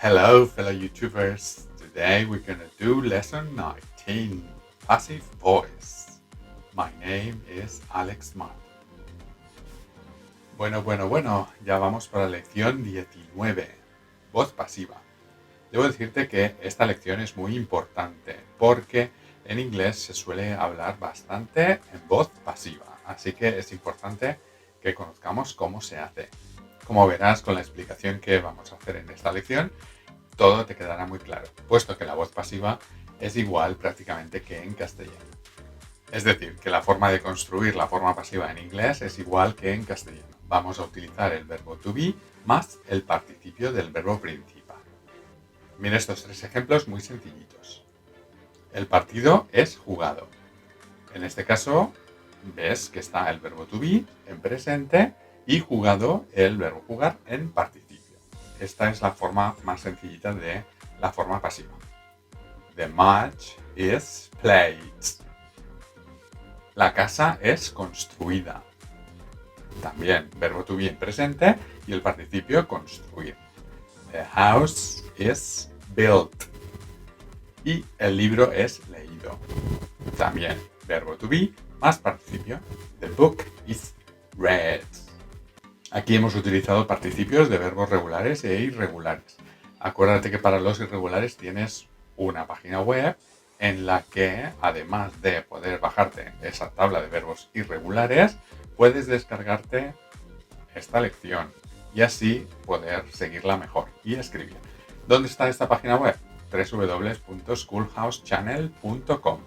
Hello, fellow YouTubers. Today we're gonna do lesson 19, passive voice. My name is Alex Martin. Bueno, ya vamos para la lección 19, voz pasiva. Debo decirte que esta lección es muy importante porque en inglés se suele hablar bastante en voz pasiva, así que es importante que conozcamos cómo se hace. Como verás con la explicación que vamos a hacer en esta lección, todo te quedará muy claro, puesto que la voz pasiva es igual prácticamente que en castellano. Es decir, que la forma de construir la forma pasiva en inglés es igual que en castellano. Vamos a utilizar el verbo to be más el participio del verbo principal. Mira estos tres ejemplos muy sencillitos. El partido es jugado. En este caso, ves que está el verbo to be en presente y jugado el verbo jugar en participio. Esta es la forma más sencillita de la forma pasiva. The match is played. La casa es construida. También verbo to be en presente y el participio construir. The house is built. Y el libro es leído. También verbo to be más participio. The book is read. Aquí hemos utilizado participios de verbos regulares e irregulares. Acuérdate que para los irregulares tienes una página web en la que, además de poder bajarte esa tabla de verbos irregulares, puedes descargarte esta lección y así poder seguirla mejor y escribir. ¿Dónde está esta página web? www.schoolhousechannel.com.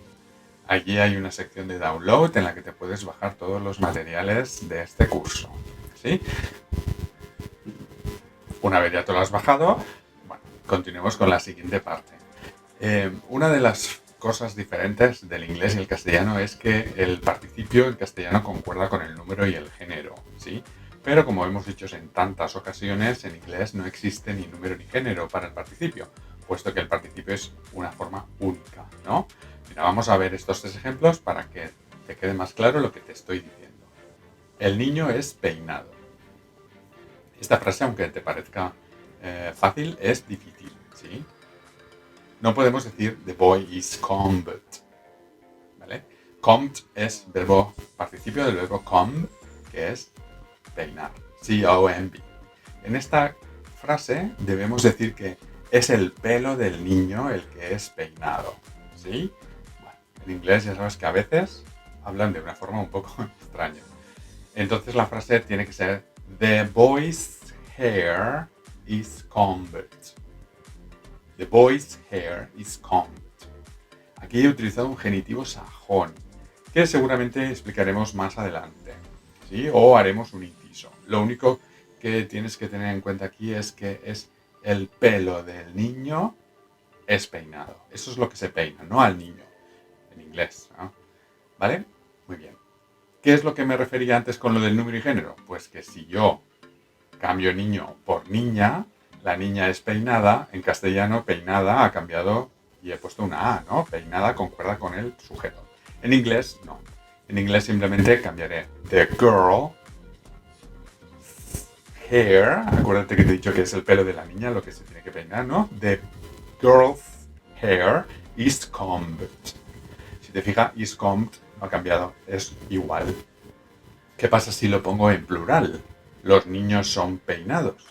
Allí hay una sección de download en la que te puedes bajar todos los materiales de este curso. ¿Sí? Una vez ya te lo has bajado, bueno, continuemos con la siguiente parte. Una de las cosas diferentes del inglés y el castellano es que el participio en castellano concuerda con el número y el género, ¿sí? Pero como hemos dicho en tantas ocasiones, en inglés no existe ni número ni género para el participio, puesto que el participio es una forma única, ¿no? Mira, vamos a ver estos tres ejemplos para que te quede más claro lo que te estoy diciendo. El niño es peinado. Esta frase, aunque te parezca fácil, es difícil, ¿sí? No podemos decir the boy is combed, ¿vale? Combed es verbo participio del verbo comb, que es peinar, C-O-M-B. En esta frase debemos decir que es el pelo del niño el que es peinado, ¿sí? Bueno, en inglés ya sabes que a veces hablan de una forma un poco extraña. Entonces la frase tiene que ser the boy's hair is combed. The boy's hair is combed. Aquí he utilizado un genitivo sajón, que seguramente explicaremos más adelante, ¿sí? O haremos un inciso. Lo único que tienes que tener en cuenta aquí es que es el pelo del niño es peinado. Eso es lo que se peina, no al niño, en inglés, ¿no? ¿Vale? Muy bien. ¿Qué es lo que me refería antes con lo del número y género? Pues que si yo cambio niño por niña, la niña es peinada, en castellano peinada ha cambiado y he puesto una A, ¿no? Peinada concuerda con el sujeto. En inglés, no. En inglés simplemente cambiaré the girl hair, acuérdate que te he dicho que es el pelo de la niña lo que se tiene que peinar, ¿no? The girl's hair is combed. Si te fijas, is combed ha cambiado, es igual. ¿Qué pasa si lo pongo en plural? Los niños son peinados.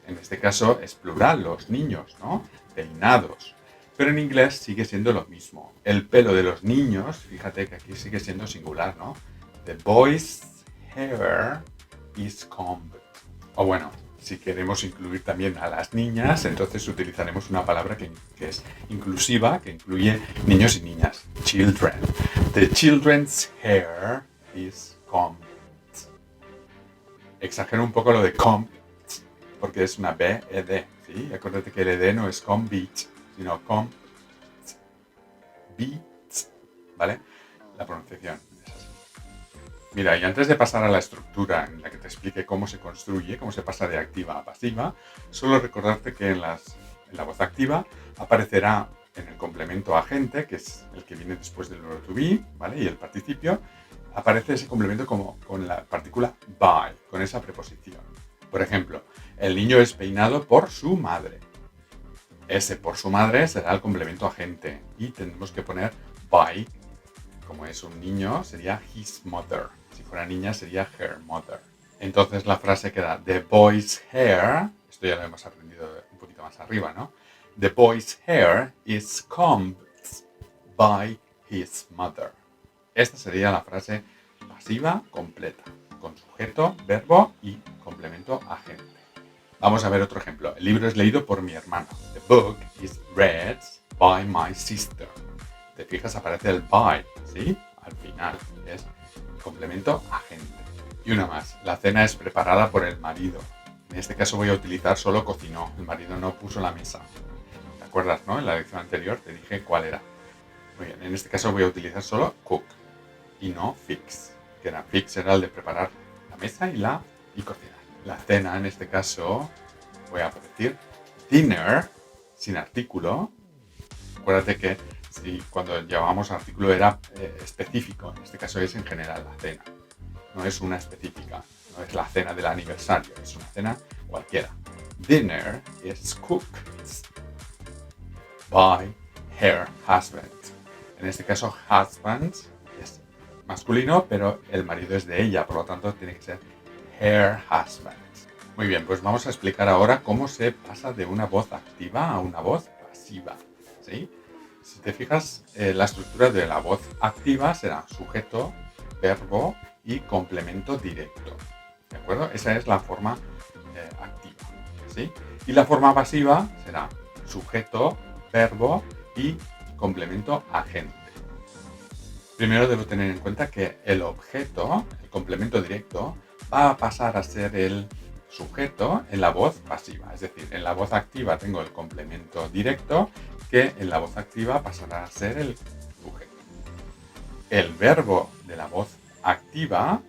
En este caso es plural, los niños, ¿no? Peinados. Pero en inglés sigue siendo lo mismo. El pelo de los niños, fíjate que aquí sigue siendo singular, ¿no? The boy's hair is combed. O bueno, si queremos incluir también a las niñas, entonces utilizaremos una palabra que es inclusiva, que incluye niños y niñas. Children. The children's hair is combed. Exagero un poco lo de combed, porque es una B-E-D, ¿sí? Acuérdate que el ED no es combed, sino combed, ¿vale? La pronunciación es así. Mira, y antes de pasar a la estructura en la que te explique cómo se construye, cómo se pasa de activa a pasiva, solo recordarte que en la voz activa aparecerá en el complemento agente, que es el que viene después del verbo to be, ¿vale? Y el participio, aparece ese complemento como con la partícula by, con esa preposición. Por ejemplo, el niño es peinado por su madre. ese por su madre será el complemento agente. Y tendremos que poner by. Como es un niño, sería his mother. Si fuera niña, sería her mother. Entonces la frase queda: The boy's hair. Esto ya lo hemos aprendido un poquito más arriba, ¿no? The boy's hair is combed by his mother. Esta sería la frase pasiva completa, con sujeto, verbo y complemento agente. Vamos a ver otro ejemplo. El libro es leído por mi hermano. The book is read by my sister. Te fijas, aparece el by, ¿sí? Al final es complemento agente. Y una más. La cena es preparada por el marido. En este caso voy a utilizar solo cocinó. El marido no puso la mesa. ¿Te acuerdas, no? En la lección anterior te dije cuál era. Muy bien, en este caso voy a utilizar solo cook y no fix. Que era fix era el de preparar la mesa y cocinar. La cena, en este caso, voy a decir dinner sin artículo. Acuérdate que si cuando llevábamos artículo era específico. En este caso es en general la cena. No es una específica. No es la cena del aniversario. Es una cena cualquiera. Dinner is cooked by her husband. En este caso, husband es masculino, pero el marido es de ella, por lo tanto tiene que ser her husband. Muy bien, pues vamos a explicar ahora cómo se pasa de una voz activa a una voz pasiva, ¿sí? Si te fijas, la estructura de la voz activa será sujeto, verbo y complemento directo, ¿de acuerdo? Esa es la forma activa, ¿sí? Y la forma pasiva será sujeto, verbo y complemento agente. Primero debo tener en cuenta que el objeto, el complemento directo, va a pasar a ser el sujeto en la voz pasiva. Es decir, en la voz activa tengo el complemento directo, que en la voz activa pasará a ser el sujeto. El verbo de la voz activa,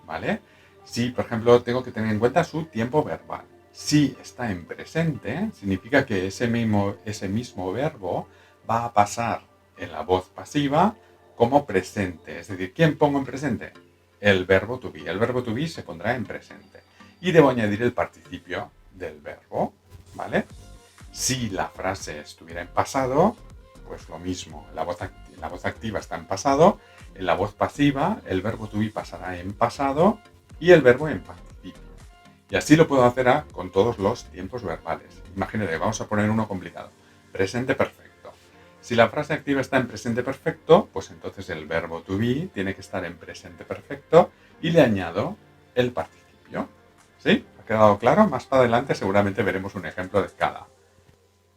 ¿vale? Si, por ejemplo, tengo que tener en cuenta su tiempo verbal. Si está en presente, significa que ese mismo verbo va a pasar en la voz pasiva como presente. Es decir, ¿quién pongo en presente? El verbo to be. El verbo to be se pondrá en presente. Y debo añadir el participio del verbo, ¿vale? Si la frase estuviera en pasado, pues lo mismo. La voz activa está en pasado. En la voz pasiva, el verbo to be pasará en pasado y el verbo en participio. Y así lo puedo hacer con todos los tiempos verbales. Imagínate, vamos a poner uno complicado. Presente perfecto. Si la frase activa está en presente perfecto, pues entonces el verbo to be tiene que estar en presente perfecto y le añado el participio. ¿Sí? ¿Ha quedado claro? Más para adelante seguramente veremos un ejemplo de cada.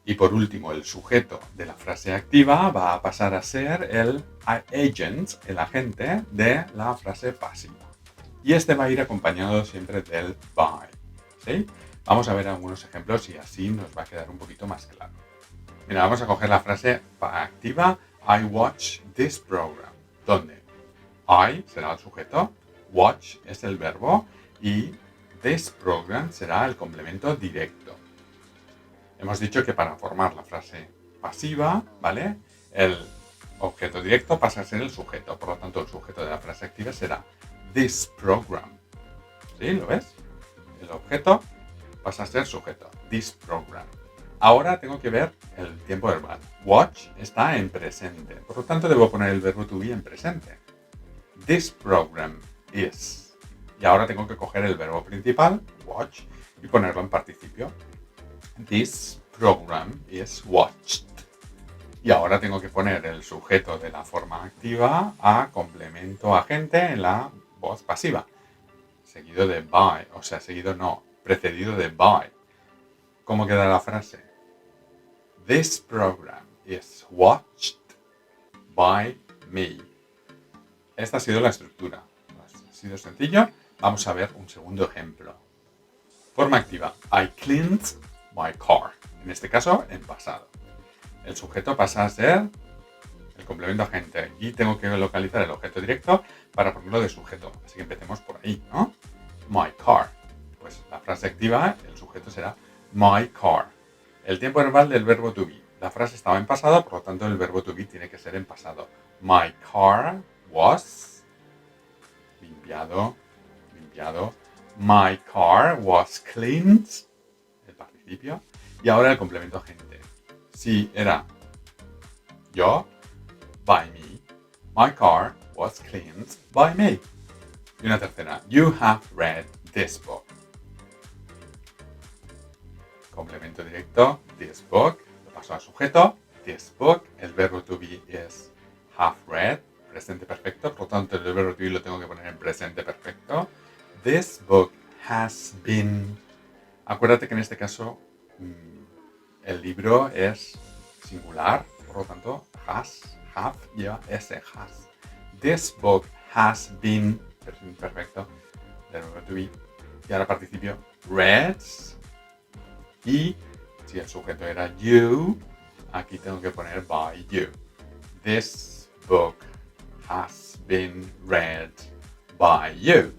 Y por último, el sujeto de la frase activa va a pasar a ser el agent, el agente de la frase pasiva. Y este va a ir acompañado siempre del by, ¿sí? Vamos a ver algunos ejemplos y así nos va a quedar un poquito más claro. Mira, vamos a coger la frase activa, I watch this program, donde I será el sujeto, watch es el verbo y this program será el complemento directo. Hemos dicho que para formar la frase pasiva, ¿vale? El objeto directo pasa a ser el sujeto, por lo tanto el sujeto de la frase activa será this program. ¿Sí? ¿Lo ves? El objeto pasa a ser sujeto, this program. Ahora tengo que ver el tiempo verbal. Watch está en presente, por lo tanto debo poner el verbo to be en presente. This program is. Y ahora tengo que coger el verbo principal, watch, y ponerlo en participio. This program is watched. Y ahora tengo que poner el sujeto de la forma activa a complemento agente en la voz pasiva. Seguido de by, o sea, precedido de by. ¿Cómo queda la frase? This program is watched by me. Esta ha sido la estructura. Ha sido sencillo. Vamos a ver un segundo ejemplo. Forma activa. I cleaned my car. En este caso, en pasado. El sujeto pasa a ser el complemento agente y tengo que localizar el objeto directo para ponerlo de sujeto. Así que empecemos por ahí, ¿no? My car. Pues la frase activa, el sujeto será my car. El tiempo verbal del verbo to be. La frase estaba en pasado, por lo tanto el verbo to be tiene que ser en pasado. My car was limpiado. My car was cleaned. El participio. Y ahora el complemento agente. Si era yo, by me. My car was cleaned by me. Y una tercera. You have read this book. Complemento directo. This book. Lo paso al sujeto. This book. El verbo to be es have read. Presente perfecto. Por lo tanto, el verbo to be lo tengo que poner en presente perfecto. This book has been. Acuérdate que en este caso el libro es singular. Por lo tanto, have lleva ese has. This book has been. Presente perfecto. El verbo to be. Y ahora participio read. Y si el sujeto era you, aquí tengo que poner by you. This book has been read by you.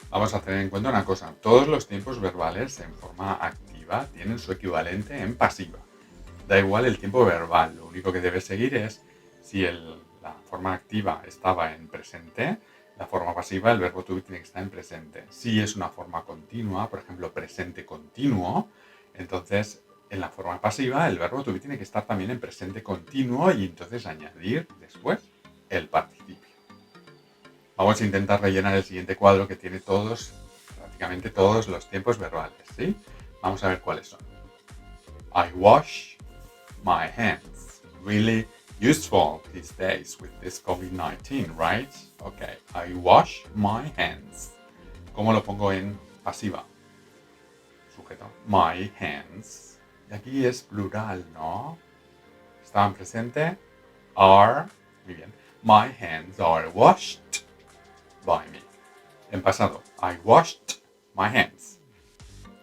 Vamos a tener en cuenta una cosa. Todos los tiempos verbales en forma activa tienen su equivalente en pasiva. Da igual el tiempo verbal. Lo único que debe seguir es si la forma activa estaba en presente, la forma pasiva, el verbo to be tiene que estar en presente. Si es una forma continua, por ejemplo, presente continuo, entonces en la forma pasiva el verbo to be tiene que estar también en presente continuo y entonces añadir después el participio. Vamos a intentar rellenar el siguiente cuadro que tiene prácticamente todos los tiempos verbales, ¿sí? Vamos a ver cuáles son. I wash my hands. Really useful these days with this COVID-19, right? Okay, I wash my hands. ¿Cómo lo pongo en pasiva? Sujeto. My hands. Y aquí es plural, ¿no? Estaba en presente. Are. Muy bien. My hands are washed by me. En pasado. I washed my hands.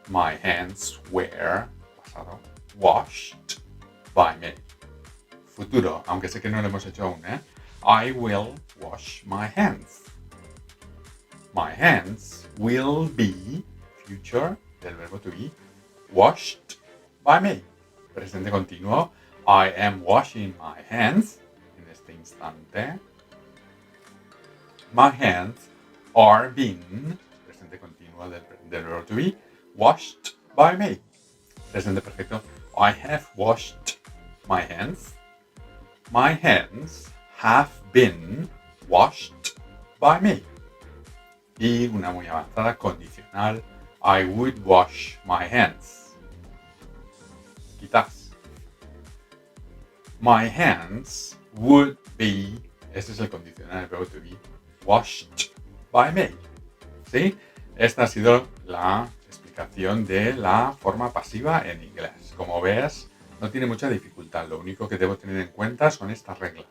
My hands were. Pasado. Washed by me. Futuro, aunque sé que no lo hemos hecho aún, ¿eh? I will wash my hands. My hands will be, future, del verbo to be, washed by me. Presente continuo. I am washing my hands. En este instante. My hands are being, presente continuo del verbo to be, washed by me. Presente perfecto. I have washed my hands. My hands have been washed by me. Y una muy avanzada, condicional. I would wash my hands. Quizás. My hands would be, este es el condicional, el verbo to be, washed by me. ¿Sí? Esta ha sido la explicación de la forma pasiva en inglés. Como ves, no tiene mucha dificultad. Lo único que debo tener en cuenta son estas reglas.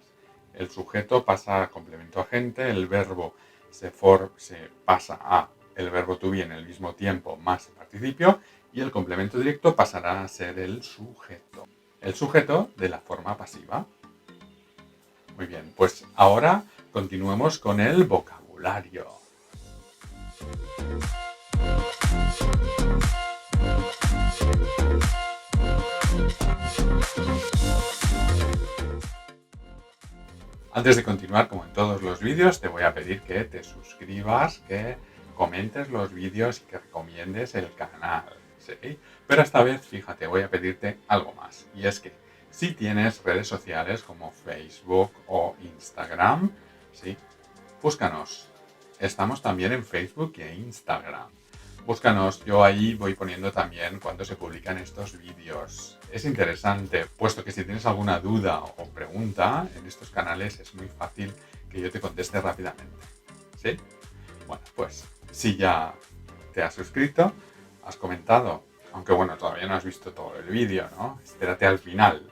El sujeto pasa a complemento agente, el verbo se pasa a el verbo to be en el mismo tiempo más el participio y el complemento directo pasará a ser el sujeto. El sujeto de la forma pasiva. Muy bien, pues ahora continuemos con el vocabulario. Antes de continuar, como en todos los vídeos, te voy a pedir que te suscribas, que comentes los vídeos y que recomiendes el canal, ¿sí? Pero esta vez, fíjate, voy a pedirte algo más. Y es que si tienes redes sociales como Facebook o Instagram, ¿sí? Búscanos. Estamos también en Facebook e Instagram. Búscanos, yo ahí voy poniendo también cuando se publican estos vídeos. Es interesante, puesto que si tienes alguna duda o pregunta en estos canales es muy fácil que yo te conteste rápidamente. ¿Sí? Bueno, pues si ya te has suscrito, has comentado, aunque bueno, todavía no has visto todo el vídeo, ¿no? Espérate al final.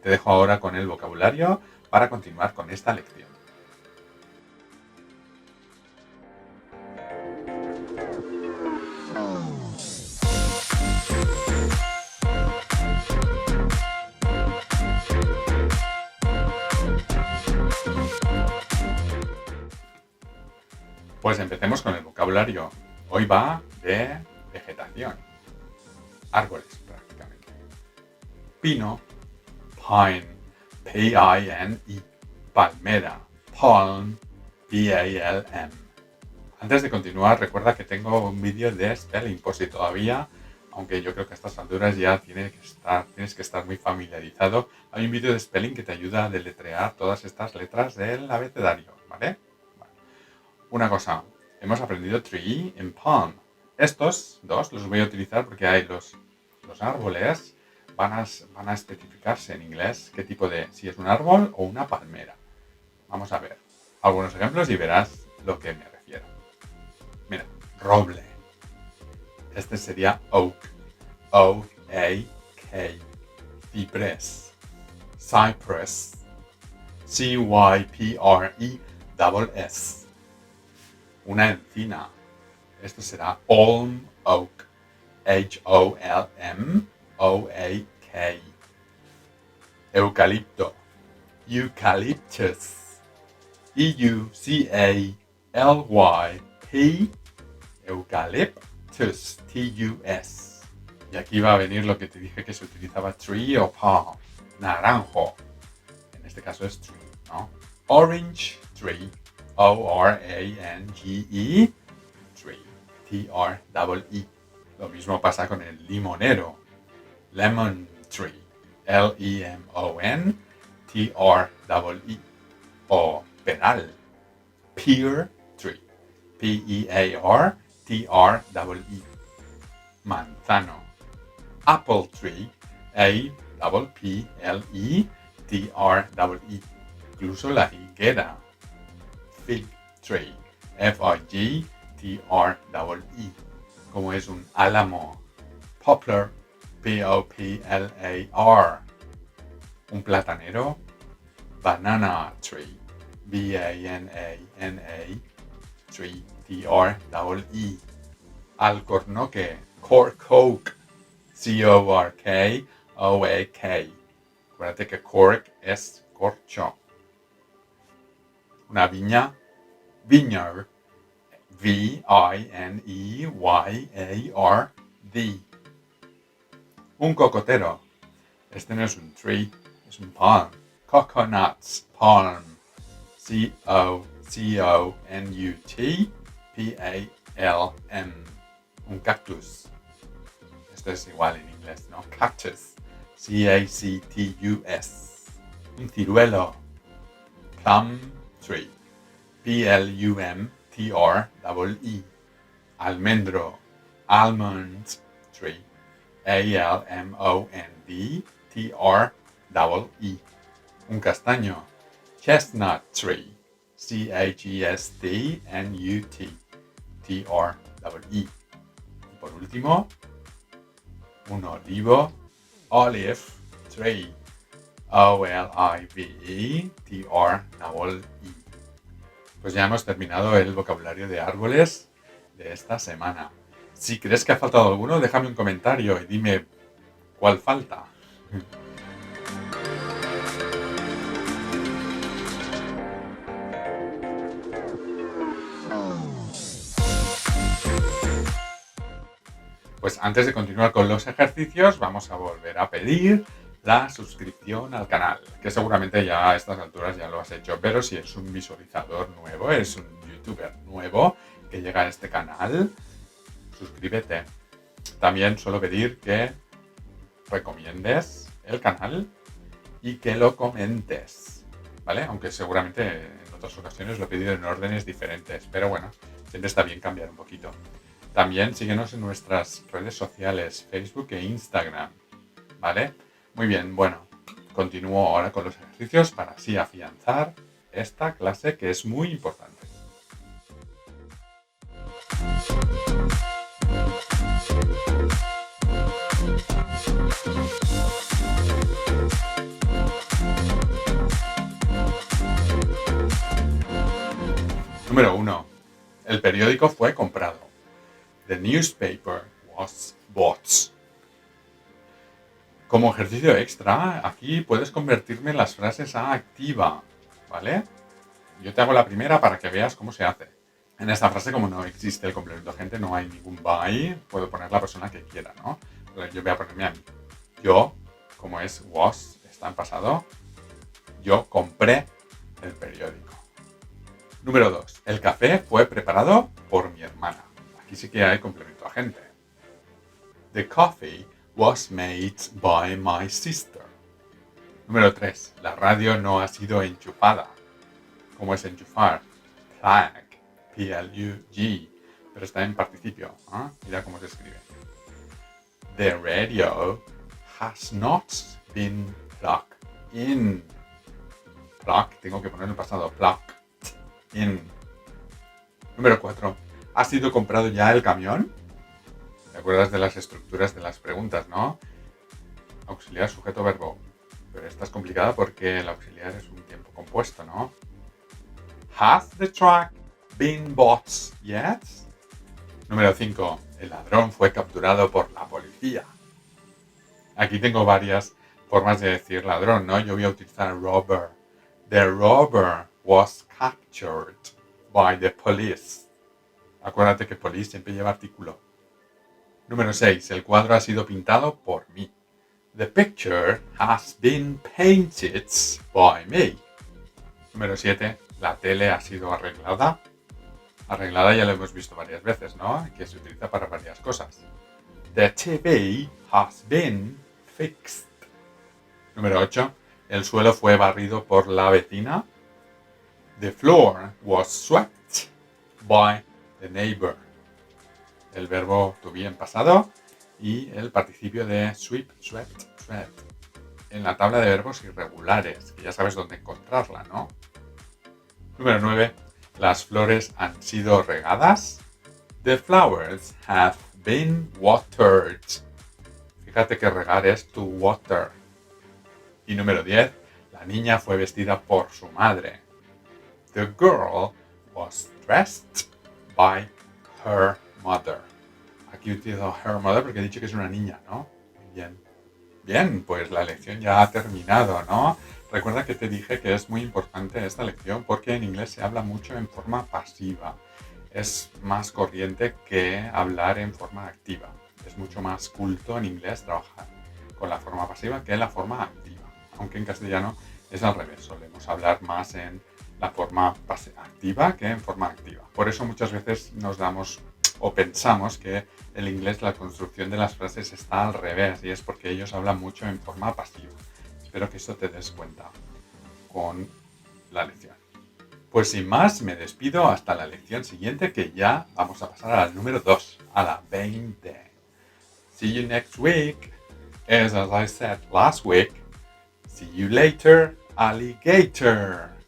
Te dejo ahora con el vocabulario para continuar con esta lección. Pues empecemos con el vocabulario. Hoy va de vegetación. Árboles, prácticamente. Pino, pine, P-I-N-E. Palmera, palm, P-A-L-M. Antes de continuar, recuerda que tengo un vídeo de spelling, por si todavía aunque yo creo que a estas alturas ya tienes que estar muy familiarizado. Hay un vídeo de spelling que te ayuda a deletrear todas estas letras del abecedario, ¿vale? Vale. Una cosa, hemos aprendido tree en palm. Estos dos los voy a utilizar porque hay los árboles van a especificarse en inglés qué tipo de, si es un árbol o una palmera. Vamos a ver algunos ejemplos y verás lo que me refiero. Mira, roble. Este sería oak. O-A-K. Cypress. Cypress. C-Y-P-R-E-S-S. Una encina. Esto será Olm Oak. H-O-L-M-O-A-K. Eucalipto. Eucalyptus. E-U-C-A-L-Y-P. Eucalyptus. T-U-S. Y aquí va a venir lo que te dije que se utilizaba tree o palm. Naranjo. En este caso es tree, ¿no? Orange tree. O-R-A-N-G-E. Tree. T-R-E-E. Lo mismo pasa con el limonero. Lemon tree. L-E-M-O-N-T-R-E-E. O peral. Pear tree. P-E-A-R-T-R-E-E. Manzano. Apple tree. A-P-P-L-E-T-R-E-E. Incluso la higuera. Fig tree. F-I-G-T-R-E-E. Como es un álamo. Poplar. P-O-P-L-A-R. Un platanero. Banana tree. B-A-N-A-N-A. Tree. T-R-E-E. Alcornoque. Cork oak. C-O-R-K-O-A-K. Acuérdate que cork es corcho. Una viña. Vineyard. V-I-N-E-Y-A-R-D. Un cocotero. Este no es un tree, es un palm. Coconuts. Palm. C-O-C-O-N-U-T-P-A-L-M. Un cactus. Esto es igual en inglés, ¿no? Cactus. C-A-C-T-U-S. Un ciruelo. Plum tree. P-L-U-M-T-R-E-E. Almendro. Almond tree. A-L-M-O-N-D-T-R-E-E. Un castaño. Chestnut tree. C-H-E-S-T-N-U-T. T-R-E-E. Y por último, un olivo. Olive tree. O-L-I-V-E-T-R-E-E. Pues ya hemos terminado el vocabulario de árboles de esta semana. Si crees que ha faltado alguno, déjame un comentario y dime cuál falta. Pues antes de continuar con los ejercicios, vamos a volver a pedir la suscripción al canal, que seguramente ya a estas alturas ya lo has hecho, pero si es un visualizador nuevo, es un youtuber nuevo que llega a este canal, suscríbete. También suelo pedir que recomiendes el canal y que lo comentes, ¿vale? Aunque seguramente en otras ocasiones lo he pedido en órdenes diferentes, pero bueno, siempre está bien cambiar un poquito. También síguenos en nuestras redes sociales, Facebook e Instagram, ¿vale? Muy bien, bueno, continúo ahora con los ejercicios para así afianzar esta clase que es muy importante. Número 1. El periódico fue comprado. The newspaper was bought. Como ejercicio extra, aquí puedes convertirme las frases a activa, ¿vale? Yo te hago la primera para que veas cómo se hace. En esta frase, como no existe el complemento agente, no hay ningún buy, puedo poner la persona que quiera, ¿no? Entonces yo voy a ponerme a mí. Yo, como es was, está en pasado, yo compré el periódico. Número 2. El café fue preparado por mi hermana. Aquí sí que hay complemento agente. The coffee was made by my sister. Número 3. La radio no ha sido enchufada. ¿Cómo es enchufar? Plug. P-L-U-G. Pero está en participio. ¿Eh? Mira cómo se escribe. The radio has not been plugged in. Plug. Tengo que poner el pasado. Plugged in. Número 4. ¿Ha sido comprado ya el camión? ¿Te acuerdas de las estructuras de las preguntas, no? Auxiliar, sujeto, verbo. Pero esta es complicada porque el auxiliar es un tiempo compuesto, ¿no? Has the truck been bought yet? Número 5. El ladrón fue capturado por la policía. Aquí tengo varias formas de decir ladrón, ¿no? Yo voy a utilizar robber. The robber was captured by the police. Acuérdate que police siempre lleva artículo. Número 6. El cuadro ha sido pintado por mí. The picture has been painted by me. Número 7. La tele ha sido arreglada. Arreglada ya lo hemos visto varias veces, ¿no? Que se utiliza para varias cosas. The TV has been fixed. Número 8. El suelo fue barrido por la vecina. The floor was swept by the neighbor. El verbo to be en pasado y el participio de sweep, swept, swept. En la tabla de verbos irregulares, que ya sabes dónde encontrarla, ¿no? Número 9. Las flores han sido regadas. The flowers have been watered. Fíjate que regar es to water. Y número 10. La niña fue vestida por su madre. The girl was dressed by her mother. Aquí utilizo her mother porque he dicho que es una niña, ¿no? Bien. Bien, pues la lección ya ha terminado, ¿no? Recuerda que te dije que es muy importante esta lección porque en inglés se habla mucho en forma pasiva. Es más corriente que hablar en forma activa. Es mucho más culto en inglés trabajar con la forma pasiva que en la forma activa. Aunque en castellano es al revés. Solemos hablar más en la forma activa que en forma activa. Por eso muchas veces nos damos o pensamos que el inglés, la construcción de las frases está al revés y es porque ellos hablan mucho en forma pasiva. Espero que esto te des cuenta con la lección. Pues sin más, me despido hasta la lección siguiente que ya vamos a pasar al número 2, a la 20. See you next week. As I said last week, see you later, alligator.